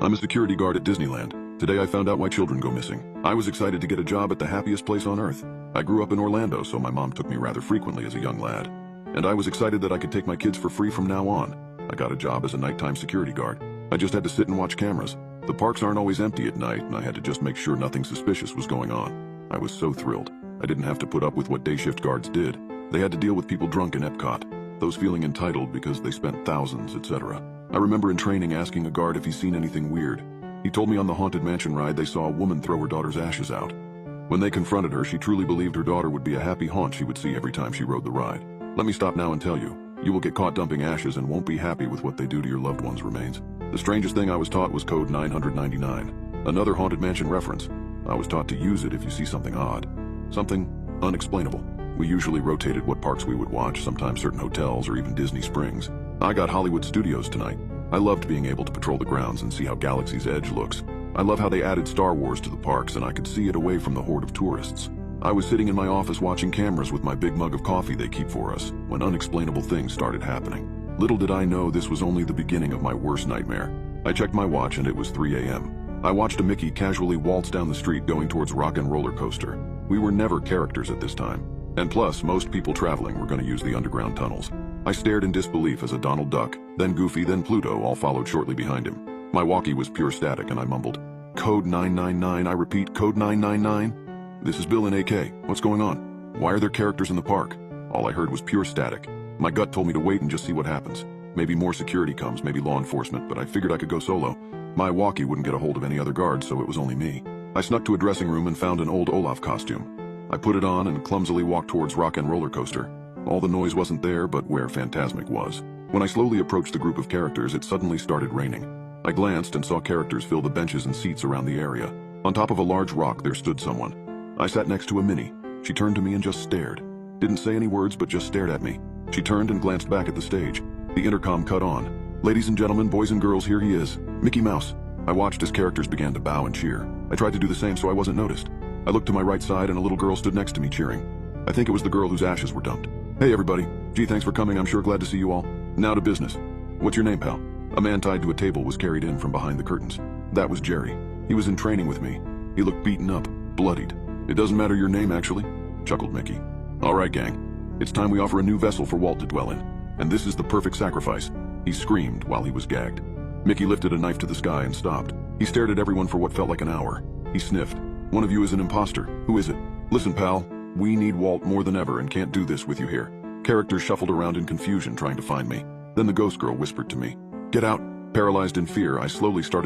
I'm a security guard at Disneyland. Today I found out why children go missing. I was excited to get a job at the happiest place on earth. I grew up in Orlando, so my mom took me rather frequently as a young lad. And I was excited that I could take my kids for free from now on. I got a job as a nighttime security guard. I just had to sit and watch cameras. The parks aren't always empty at night, and I had to just make sure nothing suspicious was going on. I was so thrilled. I didn't have to put up with what day shift guards did. They had to deal with people drunk in Epcot, those feeling entitled because they spent thousands, etc. I remember in training asking a guard if he's seen anything weird. He told me on the Haunted Mansion ride they saw a woman throw her daughter's ashes out. When they confronted her, she truly believed her daughter would be a happy haunt she would see every time she rode the ride. Let me stop now and tell you, you will get caught dumping ashes and won't be happy with what they do to your loved one's remains. The strangest thing I was taught was code 999, another Haunted Mansion reference. I was taught to use it if you see something odd, something unexplainable. We usually rotated what parks we would watch, sometimes certain hotels or even Disney Springs. I got Hollywood Studios tonight. I loved being able to patrol the grounds and see how Galaxy's Edge looks. I love how they added Star Wars to the parks and I could see it away from the horde of tourists. I was sitting in my office watching cameras with my big mug of coffee they keep for us when unexplainable things started happening. Little did I know this was only the beginning of my worst nightmare. I checked my watch and it was 3 a.m. I watched a Mickey casually waltz down the street going towards Rock and Roller Coaster. We were never characters at this time. And plus, most people traveling were going to use the underground tunnels. I stared in disbelief as a Donald Duck, then Goofy, then Pluto all followed shortly behind him. My walkie was pure static and I mumbled, "Code 999, I repeat, code 999? This is Bill in AK. What's going on? Why are there characters in the park?" All I heard was pure static. My gut told me to wait and just see what happens. Maybe more security comes, maybe law enforcement, but I figured I could go solo. My walkie wouldn't get a hold of any other guards, so it was only me. I snuck to a dressing room and found an old Olaf costume. I put it on and clumsily walked towards Rock and Roller Coaster. All the noise wasn't there, but where Phantasmic was. When I slowly approached the group of characters, it suddenly started raining. I glanced and saw characters fill the benches and seats around the area. On top of a large rock, there stood someone. I sat next to a Minnie. She turned to me and just stared. Didn't say any words, but just stared at me. She turned and glanced back at the stage. The intercom cut on. "Ladies and gentlemen, boys and girls, here he is, Mickey Mouse." I watched as characters began to bow and cheer. I tried to do the same so I wasn't noticed. I looked to my right side and a little girl stood next to me cheering. I think it was the girl whose ashes were dumped. "Hey everybody. Gee, thanks for coming. I'm sure glad to see you all. Now to business. What's your name, pal?" A man tied to a table was carried in from behind the curtains. That was Jerry. He was in training with me. He looked beaten up, bloodied. "It doesn't matter your name, actually," chuckled Mickey. "All right, gang. It's time we offer a new vessel for Walt to dwell in. And this is the perfect sacrifice." He screamed while he was gagged. Mickey lifted a knife to the sky and stopped. He stared at everyone for what felt like an hour. He sniffed. "One of you is an imposter. Who is it?" "Listen, pal. We need Walt more than ever and can't do this with you here." Characters shuffled around in confusion trying to find me. Then the ghost girl whispered to me, "Get out." Paralyzed in fear, I slowly started